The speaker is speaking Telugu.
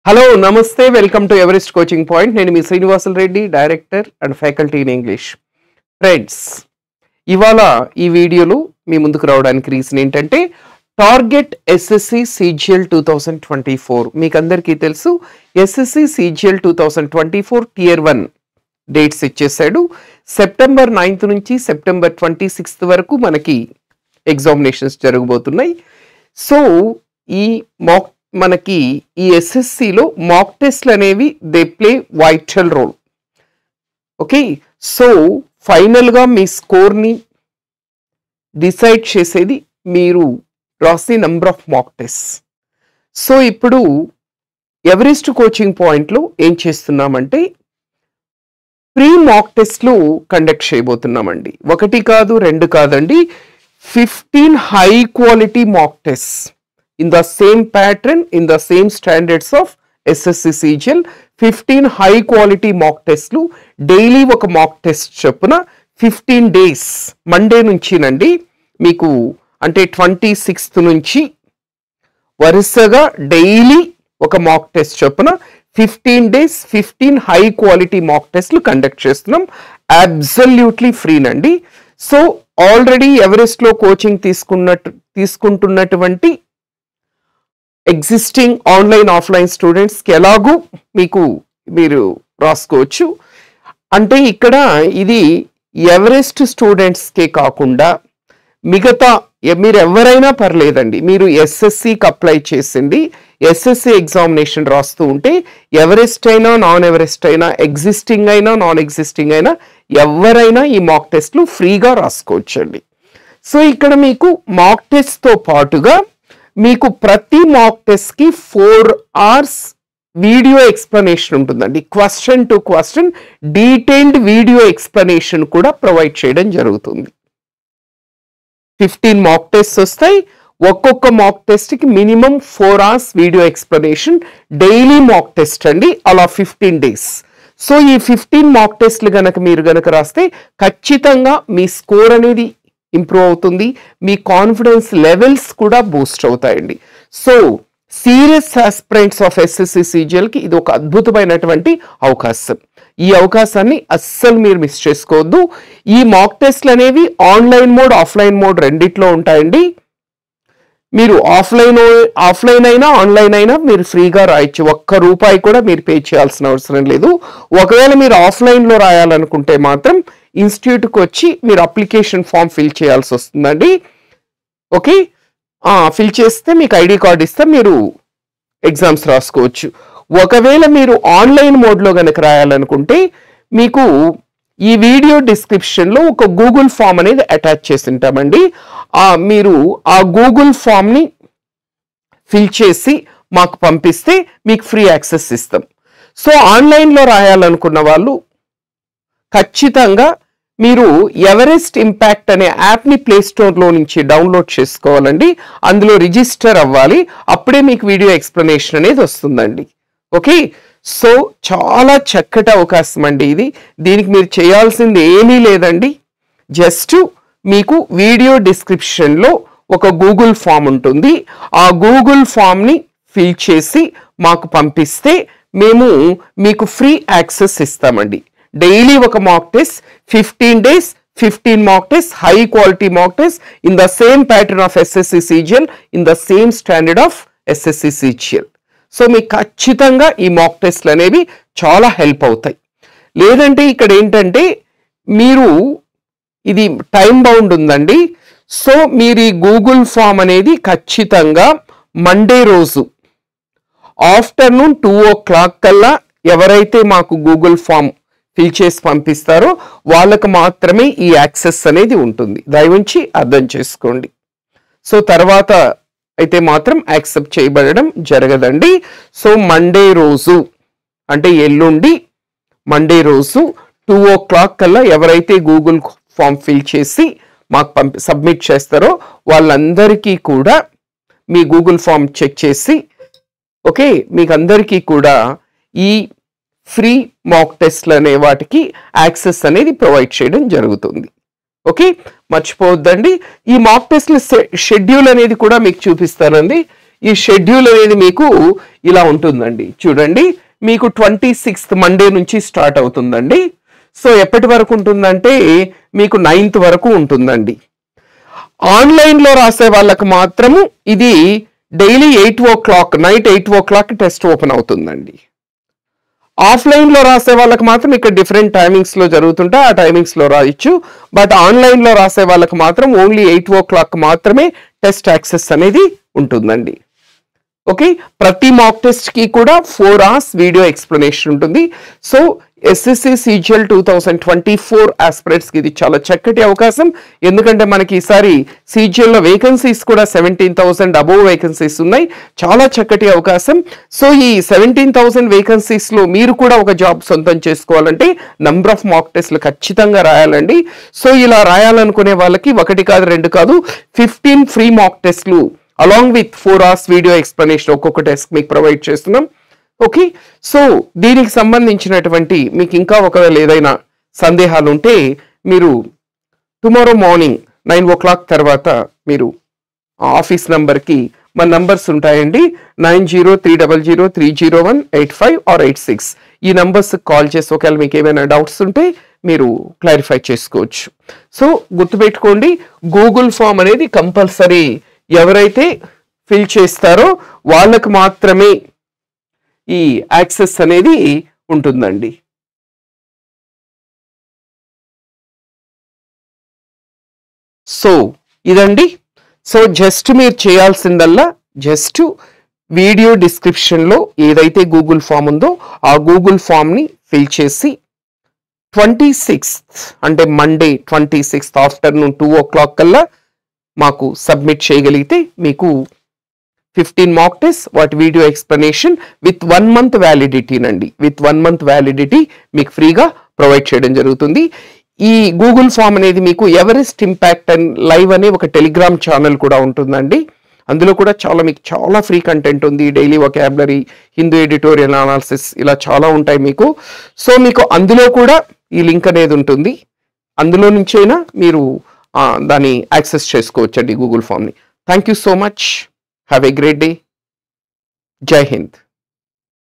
Hello, Namaste, welcome to Everest Coaching Point. నేను మీ Srinivasulu Reddy, director and faculty in English. Friends, ఇవాళ ఈ వీడియోలో మీ ముందుకు రావడానికి రీజన్ ఏంటంటే టార్గెట్ ఎస్ఎస్సి సిజిఎల్ 2024. మీకు అందరికీ తెలుసు ఎస్ఎస్సి సిజిఎల్ 2024 టియర్ 1 డేట్స్ ఇచ్చేసాడు. సెప్టెంబర్ 9th నుంచి సెప్టెంబర్ 26th వరకు మనకి ఎగ్జామినేషన్స్ జరగబోతున్నాయి. సో మనకి ఈ ఎస్ఎస్సిలో మాక్ టెస్ట్లు అనేవి they play vital role. Okay, so ఫైనల్గా మీ స్కోర్ని డిసైడ్ చేసేది మీరు రాసే number of mock test. So ఇప్పుడు ఎవరెస్ట్ కోచింగ్ పాయింట్లో ఏం చేస్తున్నామంటే ప్రీ మాక్ టెస్ట్లు కండక్ట్ చేయబోతున్నామండి. 1 కాదు 2 కాదండి, 15 high quality mock test in the same pattern, in the same standards of SSC CGL. 15 high quality mock tests daily ఒక mock test చొప్పున 15 days మండే నుంచి నండి మీకు అంటే 26th నుంచి వరుసగా డైలీ ఒక mock test చొప్పున 15 days 15 హై క్వాలిటీ mock టెస్ట్లు కండక్ట్ చేస్తున్నాం. అబ్సల్యూట్లీ ఫ్రీ నండి. సో ఆల్రెడీ ఎవరెస్ట్లో కోచింగ్ తీసుకుంటున్నటువంటి ఎగ్జిస్టింగ్ ఆన్లైన్ ఆఫ్లైన్ స్టూడెంట్స్కి ఎలాగూ మీరు రాసుకోవచ్చు. అంటే ఇక్కడ ఇది ఎవరెస్ట్ స్టూడెంట్స్కే కాకుండా మిగతా మీరు ఎవరైనా పర్లేదండి. మీరు ఎస్ఎస్సికి అప్లై చేసింది ఎస్ఎస్సి ఎగ్జామినేషన్ రాస్తూ ఉంటే ఎవరెస్ట్ అయినా నాన్ ఎవరెస్ట్ అయినా ఎగ్జిస్టింగ్ అయినా నాన్ ఎగ్జిస్టింగ్ అయినా ఎవరైనా ఈ మాక్ టెస్ట్లు ఫ్రీగా రాసుకోవచ్చండి. సో ఇక్కడ మీకు మాక్ టెస్ట్తో పాటుగా మీకు ప్రతి మాక్ టెస్ట్ కి 4 hours వీడియో ఎక్స్ప్లెనేషన్ ఉంటుందండి. Question to question detailed video explanation కూడా ప్రొవైడ్ చేయడం జరుగుతుంది. 15 మాక్ టెస్ట్ వస్తాయి. ఒక్కొక్క మాక్ టెస్ట్ కి minimum 4 hours video explanation. Daily mock test అండి, అలా 15 days. సో ఈ 15 మాక్ టెస్ట్లు మీరు గనక రాస్తే ఖచ్చితంగా మీ స్కోర్ అనేది ఇంప్రూవ్ అవుతుంది. మీ కాన్ఫిడెన్స్ లెవెల్స్ కూడా బూస్ట్ అవుతాయండి. So serious aspirants of SSC సిజిఎల్కి ఇది ఒక అద్భుతమైనటువంటి అవకాశం. ఈ అవకాశాన్ని అస్సలు మీరు మిస్ చేసుకోవద్దు. ఈ మాక్ టెస్ట్లు అనేవి ఆన్లైన్ మోడ్ ఆఫ్లైన్ మోడ్ రెండిట్లో ఉంటాయండి. మీరు ఆఫ్లైన్ అయినా ఆన్లైన్ అయినా మీరు ఫ్రీగా రాయొచ్చు. ₹1 కూడా మీరు పే చేయాల్సిన అవసరం లేదు. ఒకవేళ మీరు ఆఫ్లైన్లో రాయాలనుకుంటే మాత్రం ఇన్స్టిట్యూట్కి వచ్చి మీరు అప్లికేషన్ ఫామ్ ఫిల్ చేయాల్సి వస్తుందండి. ఓకే, ఫిల్ చేస్తే మీకు ఐడి కార్డ్ ఇస్తే మీరు ఎగ్జామ్స్ రాసుకోవచ్చు. ఒకవేళ మీరు ఆన్లైన్ మోడ్లో కనుక రాయాలనుకుంటే మీకు ఈ వీడియో డిస్క్రిప్షన్లో ఒక గూగుల్ ఫామ్ అనేది అటాచ్ చేసి ఉంటామండి. మీరు ఆ గూగుల్ ఫామ్ని ఫిల్ చేసి మాకు పంపిస్తే మీకు ఫ్రీ యాక్సెస్ ఇస్తాం. సో ఆన్లైన్లో రాయాలనుకున్న వాళ్ళు ఖచ్చితంగా మీరు ఎవరెస్ట్ ఇంపాక్ట్ అనే యాప్ని ప్లేస్టోర్లో నుంచి డౌన్లోడ్ చేసుకోవాలండి. అందులో రిజిస్టర్ అవ్వాలి. అప్పుడే మీకు వీడియో ఎక్స్ప్లెనేషన్ అనేది వస్తుందండి. ఓకే, సో చాలా చక్కటి అవకాశం అండి ఇది. దీనికి మీరు చేయాల్సింది ఏమీ లేదండి. జస్ట్ మీకు వీడియో డిస్క్రిప్షన్లో ఒక గూగుల్ ఫామ్ ఉంటుంది. ఆ గూగుల్ ఫామ్ని ఫిల్ చేసి మాకు పంపిస్తే మేము మీకు ఫ్రీ యాక్సెస్ ఇస్తామండి. డైలీ ఒక mock test 15 days 15 mock test, high quality mock test in the same pattern of SSC CGL, in the same standard of SSC CGL. So మీకు ఖచ్చితంగా ఈ మాక్ టెస్ట్లు అనేవి చాలా హెల్ప్ అవుతాయి. లేదంటే ఇక్కడ ఏంటంటే మీరు ఇది టైం బౌండ్ ఉందండి. సో మీరు ఈ గూగుల్ ఫామ్ అనేది ఖచ్చితంగా మండే రోజు ఆఫ్టర్నూన్ 2 o'clock కల్లా ఎవరైతే మాకు గూగుల్ ఫామ్ ఫిల్ చేసి పంపిస్తారో వాళ్ళకు మాత్రమే ఈ యాక్సెస్ అనేది ఉంటుంది. దయవుంచి అర్థం చేసుకోండి. సో తర్వాత అయితే మాత్రం యాక్సెప్ట్ చేయబడడం జరగదండి. సో మండే రోజు అంటే ఎల్లుండి మండే రోజు 2 o'clock కల్లా ఎవరైతే గూగుల్ ఫామ్ ఫిల్ చేసి మాకు సబ్మిట్ చేస్తారో వాళ్ళందరికీ కూడా మీ గూగుల్ ఫామ్ చెక్ చేసి ఓకే మీకు అందరికీ కూడా ఈ ఫ్రీ మాక్ టెస్ట్లు అనే వాటికి యాక్సెస్ అనేది ప్రొవైడ్ చేయడం జరుగుతుంది. ఓకే, మర్చిపోవద్దండి. ఈ మాక్ టెస్ట్ల షెడ్యూల్ అనేది కూడా మీకు చూపిస్తానండి. ఈ షెడ్యూల్ అనేది మీకు ఇలా ఉంటుందండి. చూడండి, మీకు 26th మండే నుంచి స్టార్ట్ అవుతుందండి. సో ఎప్పటి వరకు ఉంటుందంటే మీకు 9th వరకు ఉంటుందండి. ఆన్లైన్లో రాసే వాళ్ళకు మాత్రము ఇది daily 8 o'clock night 8 o'clock test open అవుతుందండి. ఆఫ్లైన్లో రాసే వాళ్ళకి మాత్రం ఇక్కడ డిఫరెంట్ టైమింగ్స్లో జరుగుతుంటే ఆ టైమింగ్స్లో రాయొచ్చు. బట్ ఆన్లైన్లో రాసే వాళ్ళకి మాత్రం ఓన్లీ 8 o'clock మాత్రమే టెస్ట్ యాక్సెస్ అనేది ఉంటుందండి. ఓకే, ప్రతి మాక్ టెస్ట్కి కూడా 4 hours వీడియో ఎక్స్ప్లెనేషన్ ఉంటుంది. సో ఎస్ఎస్సి CGL 2024 ఆస్పిరెంట్స్కి ఇది చాలా చక్కటి అవకాశం. ఎందుకంటే మనకి ఈసారి CGLలో వేకెన్సీస్ కూడా 17,000 అబోవ్ వేకెన్సీస్ ఉన్నాయి. చాలా చక్కటి అవకాశం. సో ఈ 17,000 వేకెన్సీస్లో మీరు కూడా ఒక జాబ్ సొంతం చేసుకోవాలంటే నంబర్ ఆఫ్ మాక్ టెస్ట్లు ఖచ్చితంగా రాయాలండి. సో ఇలా రాయాలనుకునే వాళ్ళకి 1 కాదు 2 కాదు 15 ఫ్రీ మాక్ టెస్ట్లు along with 4 hours video explanation ఒక్కొక్క టెస్ట్ మీకు ప్రొవైడ్ చేస్తున్నాం. ఓకే, సో దీనికి సంబంధించినటువంటి మీకు ఇంకా ఒకవేళ ఏదైనా సందేహాలు ఉంటే మీరు టుమారో మార్నింగ్ 9 o'clock తర్వాత మీరు ఆఫీస్ నంబర్కి మన నంబర్స్ ఉంటాయండి. 9030030185 or 86 ఈ నంబర్స్ కాల్ చేసి ఒకవేళ మీకు ఏమైనా డౌట్స్ ఉంటే మీరు క్లారిఫై చేసుకోవచ్చు. సో గుర్తుపెట్టుకోండి, గూగుల్ ఫామ్ అనేది కంపల్సరీ ఎవరైతే ఫిల్ చేస్తారో వాళ్ళకు మాత్రమే ఈ యాక్సెస్ అనేది ఉంటుందండి. సో ఇదండి. సో జస్ట్ మీరు చేయాల్సిందల్లా జస్ట్ వీడియో డిస్క్రిప్షన్లో ఏదైతే గూగుల్ ఫామ్ ఉందో ఆ గూగుల్ ఫామ్ని ఫిల్ చేసి 26th అంటే మండే 26th ఆఫ్టర్నూన్ 2 o'clock కల్లా మాకు సబ్మిట్ చేయగలిగితే మీకు 15 మాక్ టెస్ట్ వాటి video explanation with 1 month validity నండి. విత్ 1 month వ్యాలిడిటీ మీకు ఫ్రీగా ప్రొవైడ్ చేయడం జరుగుతుంది. ఈ గూగుల్ ఫామ్ అనేది మీకు ఎవరెస్ట్ ఇంపాక్ట్ అండ్ లైవ్ అనే ఒక టెలిగ్రామ్ ఛానల్ కూడా ఉంటుందండి. అందులో కూడా మీకు చాలా ఫ్రీ కంటెంట్ ఉంది. Daily vocabulary, Hindu editorial analysis ఇలా చాలా ఉంటాయి మీకు. సో మీకు అందులో కూడా ఈ లింక్ అనేది ఉంటుంది. అందులో నుంచైనా మీరు దాన్ని యాక్సెస్ చేసుకోవచ్చండి గూగుల్ ఫామ్ని. Thank you so much. Have a great day. Jai Hind.